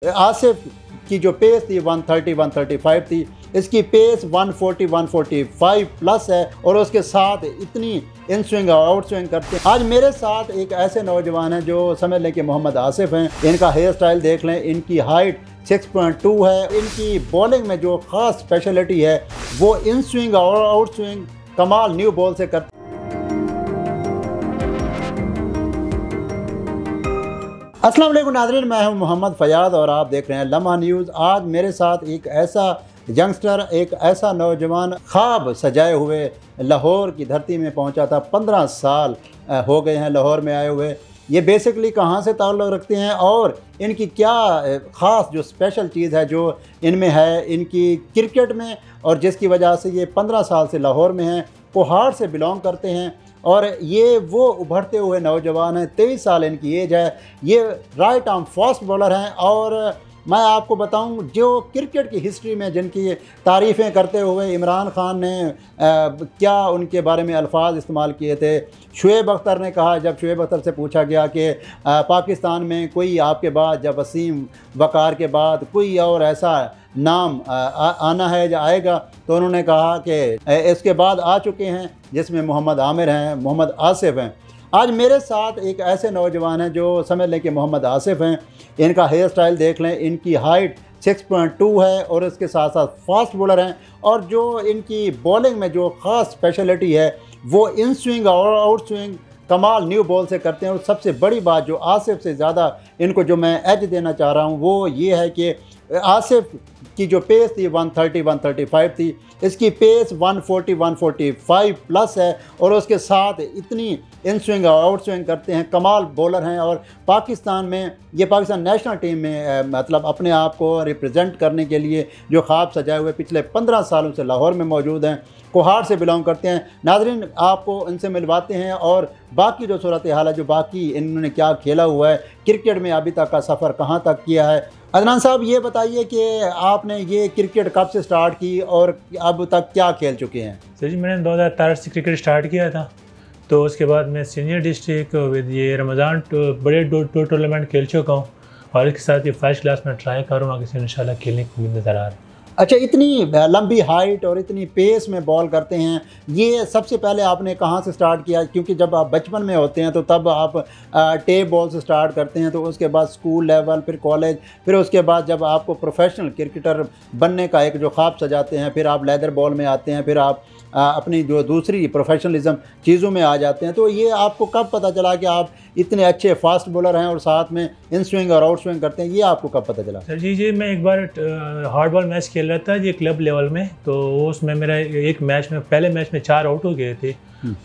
आसिफ की जो पेस थी 130 135 थी, इसकी पेस 140 145 प्लस है और उसके साथ इतनी इन स्विंग आउट स्विंग करते हैं। आज मेरे साथ एक ऐसे नौजवान हैं जो समझ लें कि मोहम्मद आसिफ हैं। इनका हेयर स्टाइल देख लें, इनकी हाइट 6.2 है। इनकी बॉलिंग में जो ख़ास स्पेशलिटी है वो इन स्विंग और आउट स्विंग कमाल न्यू बॉल से करते हैं। अस्सलाम वालेकुम नाज़रीन, मैं हूं मोहम्मद फ़याद और आप देख रहे हैं लम्हा न्यूज़। आज मेरे साथ एक ऐसा यंगस्टर, एक ऐसा नौजवान ख्वाब सजाए हुए लाहौर की धरती में पहुंचा था। 15 साल हो गए हैं लाहौर में आए हुए। ये बेसिकली कहां से ताल्लुक़ रखते हैं और इनकी क्या ख़ास जो स्पेशल चीज़ है जो इनमें है, इनकी क्रिकेट में, और जिसकी वजह से ये 15 साल से लाहौर में हैं, कोहाड़ से बिलोंग करते हैं और ये वो उभरते हुए नौजवान हैं। 23 साल इनकी एज है। ये राइट आर्म फास्ट बॉलर हैं और मैं आपको बताऊं जो क्रिकेट की हिस्ट्री में जिनकी तारीफ़ें करते हुए इमरान खान ने क्या उनके बारे में अल्फाज इस्तेमाल किए थे। शुएब अख्तर ने कहा, जब शुएब अख्तर से पूछा गया कि पाकिस्तान में कोई आपके बाद, जब वसीम वकार के बाद कोई और ऐसा नाम आना है या आएगा, तो उन्होंने कहा कि इसके बाद आ चुके हैं, जिसमें मोहम्मद आमिर हैं, मोहम्मद आसिफ हैं। आज मेरे साथ एक ऐसे नौजवान हैं जो समझ लें कि मोहम्मद आसिफ हैं। इनका हेयर स्टाइल देख लें, इनकी हाइट 6.2 है और इसके साथ साथ फास्ट बॉलर हैं। और जो इनकी बॉलिंग में जो ख़ास स्पेशलिटी है वो इन स्विंग और आउट स्विंग कमाल न्यू बॉल से करते हैं। और सबसे बड़ी बात जो आसिफ से ज़्यादा इनको जो मैं एज देना चाह रहा हूँ वो ये है कि आसिफ की जो पेस थी 130 135 थी, इसकी पेस 140 145 प्लस है और उसके साथ इतनी इन स्विंग आउट स्विंग करते हैं। कमाल बॉलर हैं और पाकिस्तान में, ये पाकिस्तान नेशनल टीम में मतलब अपने आप को रिप्रेजेंट करने के लिए जो ख्वाब सजाए हुए पिछले 15 सालों से लाहौर में मौजूद हैं, कोहाड़ से बिलोंग करते हैं। नाज़रीन, आपको इनसे मिलवाते हैं और बाकी जो सूरत हाल है, जो बाकी इन्होंने क्या खेला हुआ है, क्रिकेट में अभी तक का सफ़र कहाँ तक किया है। अदनान साहब, ये बताइए कि आपने ये क्रिकेट कब से स्टार्ट की और अब तक क्या खेल चुके हैं? सर जी, मैंने 2013 से क्रिकेट स्टार्ट किया था। तो उसके बाद मैं सीनियर डिस्ट्रिक्ट विद ये रमज़ान बड़े दो टूर्नामेंट खेल चुका हूँ और इसके साथ ये फर्स्ट क्लास में ट्राई करूँगा कि इंशाल्लाह खेलने को भी नज़र आ रहा है। अच्छा, इतनी लंबी हाइट और इतनी पेस में बॉल करते हैं, ये सबसे पहले आपने कहाँ से स्टार्ट किया? क्योंकि जब आप बचपन में होते हैं तो तब आप टेप बॉल से स्टार्ट करते हैं, तो उसके बाद स्कूल लेवल, फिर कॉलेज, फिर उसके बाद जब आपको प्रोफेशनल क्रिकेटर बनने का एक जो ख्वाब सजाते हैं, फिर आप लेदर बॉल में आते हैं, फिर आप अपनी जो दूसरी प्रोफेशनलिज्म चीज़ों में आ जाते हैं। तो ये आपको कब पता चला कि आप इतने अच्छे फास्ट बॉलर हैं और साथ में इन स्विंग और आउट स्विंग करते हैं? ये आपको कब पता चला? सर जी, मैं एक बार हार्ड बॉल मैच खेल रहा था ये क्लब लेवल में। तो उसमें मेरा एक मैच में, पहले मैच में 4 आउट हो गए थे।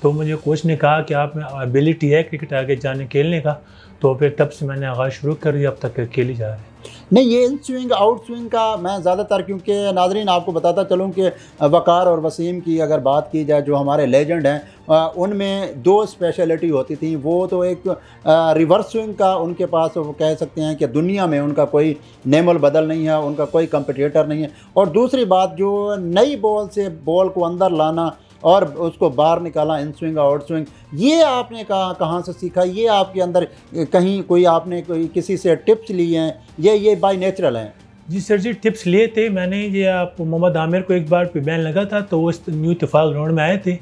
तो मुझे कोच ने कहा कि आप में एबिलिटी है क्रिकेट आगे जाने खेलने का। तो फिर तब से मैंने आगाज़ शुरू कर दिया, अब तक खेली जा रहा है। नहीं, ये इन स्विंग आउट स्विंग का मैं ज़्यादातर, क्योंकि नाजरीन आपको बताता चलूँ कि वकार और वसीम की अगर बात की जाए, जो हमारे लेजेंड हैं, उनमें 2 स्पेशलिटी होती थी। वो तो एक रिवर्स स्विंग का उनके पास, वो कह सकते हैं कि दुनिया में उनका कोई नेमल बदल नहीं है, उनका कोई कंपटीटर नहीं है। और दूसरी बात, जो नई बॉल से बॉल को अंदर लाना और उसको बाहर निकाला, इन स्विंग आउट स्विंग, ये आपने कहाँ से सीखा? ये आपके अंदर कहीं कोई आपने कोई किसी से टिप्स लिए हैं, ये बाय नेचुरल हैं? जी सर जी, टिप्स लिए थे मैंने। ये आप मोहम्मद आमिर को एक बार बैन लगा था, तो वो न्यू इत्तेफाक ग्राउंड में आए थे,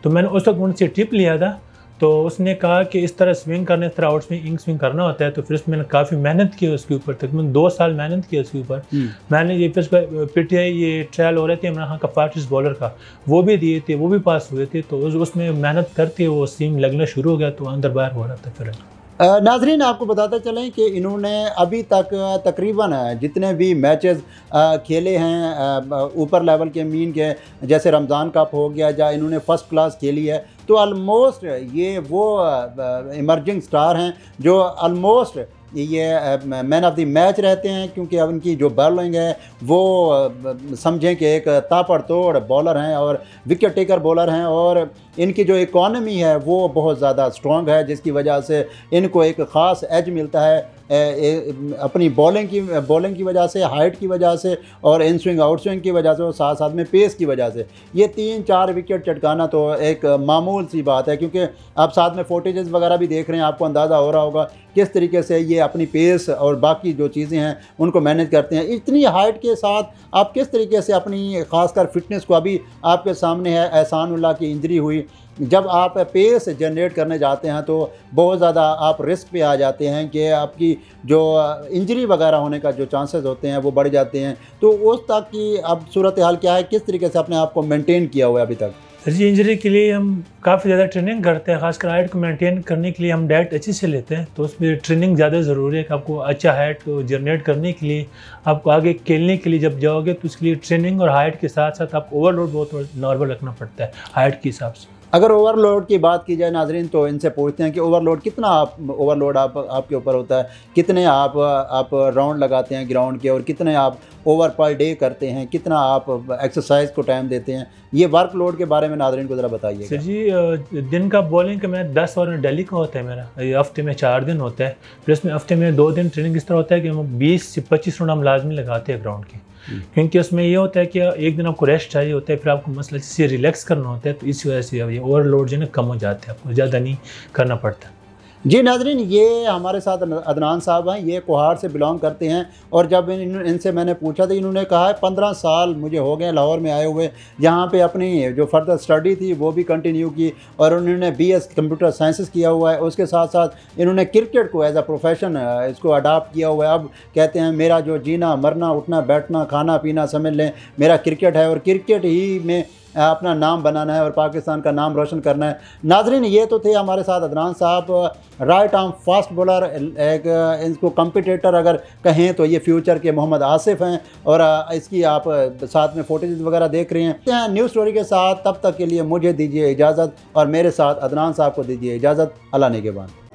तो मैंने उस वक्त उनसे टिप लिया था। तो उसने कहा कि इस तरह स्विंग करने, इस तरह आउट स्विंग, इन स्विंग करना होता है। तो फिर मैंने काफ़ी मेहनत की उसके ऊपर, तकरीबन 2 साल मेहनत की उसके ऊपर। मैंने ये फिर पीटीआई ये ट्रायल हो रहे थे इमरान खान का फास्टेस्ट बॉलर का, वो भी दिए थे, वो भी पास हुए थे। तो उसमें मेहनत करते वो स्विंग लगना शुरू हो गया, तो अंदर बाहर हो रहा था फिर। नाजरीन, आपको बताते चलें कि इन्होंने अभी तक तकरीबन जितने भी मैचेस खेले हैं ऊपर लेवल के, मीन के, जैसे रमज़ान कप हो गया, या इन्होंने फ़र्स्ट क्लास खेली है, तो ऑलमोस्ट ये वो इमर्जिंग स्टार हैं जो ऑलमोस्ट ये मैन ऑफ द मैच रहते हैं। क्योंकि अब इनकी जो बॉलिंग है वो समझें कि एक ताबड़तोड़ बॉलर हैं और विकेट टेकर बॉलर हैं, और इनकी जो इकॉनमी है वो बहुत ज़्यादा स्ट्रॉन्ग है, जिसकी वजह से इनको एक ख़ास एज मिलता है। अपनी बॉलिंग की वजह से, हाइट की वजह से और इन स्विंग आउट स्विंग की वजह से और साथ साथ में पेस की वजह से ये 3-4 विकेट चटकाना तो एक मामूल सी बात है, क्योंकि आप साथ में फुटेजेस वगैरह भी देख रहे हैं, आपको अंदाज़ा हो रहा होगा किस तरीके से ये अपनी पेस और बाकी जो चीज़ें हैं उनको मैनेज करते हैं। इतनी हाइट के साथ आप किस तरीके से अपनी ख़ासकर फिटनेस को, अभी आपके सामने है एहसानुल्लाह की इंजरी हुई, जब आप पेस जनरेट करने जाते हैं तो बहुत ज़्यादा आप रिस्क पे आ जाते हैं कि आपकी जो इंजरी वगैरह होने का जो चांसेस होते हैं वो बढ़ जाते हैं। तो उस तक की अब सूरत हाल क्या है, किस तरीके से अपने आप को मेंटेन किया हुआ है अभी तक? सर जी, इंजरी के लिए हम काफ़ी ज़्यादा ट्रेनिंग करते हैं, खासकर हाइट को मेंटेन करने के लिए हम डाइट अच्छी से लेते हैं, तो उसमें ट्रेनिंग ज़्यादा ज़रूरी है कि आपको अच्छा हाइट को जनरेट करने के लिए, आपको आगे खेलने के लिए जब जाओगे तो उसके लिए ट्रेनिंग और हाइट के साथ साथ आपको ओवरलोड बहुत नॉर्मल रखना पड़ता है हाइट के हिसाब से। अगर ओवरलोड की बात की जाए नाजरीन, तो इनसे पूछते हैं कि ओवरलोड कितना ओवरलोड आपके ऊपर होता है, कितने आप राउंड लगाते हैं ग्राउंड के और कितने आप ओवर पर डे करते हैं, कितना आप एक्सरसाइज को टाइम देते हैं, ये वर्कलोड के बारे में नाजरीन को ज़रा बताइए। सर जी, दिन का बॉलिंग का मैं 10 ओवर डेली का होता है मेरा, ये हफ्ते में 4 दिन होता है, फिर इसमें हफ्ते में 2 दिन ट्रेनिंग इस तरह होता है कि हम 20 से 25 राउंड हम लाजमी लगाते हैं ग्राउंड के, क्योंकि उसमें ये होता है कि एक दिन आपको रेस्ट चाहिए होता है, फिर आपको मसला से रिलैक्स करना होता है, तो इस वजह से ये ओवरलोड जो है कम हो जाता है, आपको ज़्यादा नहीं करना पड़ता। जी नाजरीन, ये हमारे साथ अदनान साहब हैं, ये कोहार से बिलोंग करते हैं और जब इनसे मैंने पूछा था, इन्होंने कहा है 15 साल मुझे हो गए लाहौर में आए हुए, यहाँ पे अपनी जो फर्दर स्टडी थी वो भी कंटिन्यू की और उन्होंने BS कंप्यूटर साइंसेस किया हुआ है। उसके साथ साथ इन्होंने क्रिकेट को एज अ प्रोफेशन इसको अडाप्ट किया हुआ है। अब कहते हैं मेरा जो जीना मरना उठना बैठना खाना पीना समझ लें मेरा क्रिकेट है और क्रिकेट ही में अपना नाम बनाना है और पाकिस्तान का नाम रोशन करना है। नाजरीन, ये तो थे हमारे साथ अदनान साहब, राइट आर्म फास्ट बॉलर, एक इनको कम्पिटिटर अगर कहें तो ये फ्यूचर के मोहम्मद आसिफ हैं और इसकी आप साथ में फोटेज वगैरह देख रहे हैं। न्यूज़ स्टोरी के साथ तब तक के लिए मुझे दीजिए इजाज़त और मेरे साथ अदनान साहब को दीजिए इजाज़त। अल्लाह निगहबान।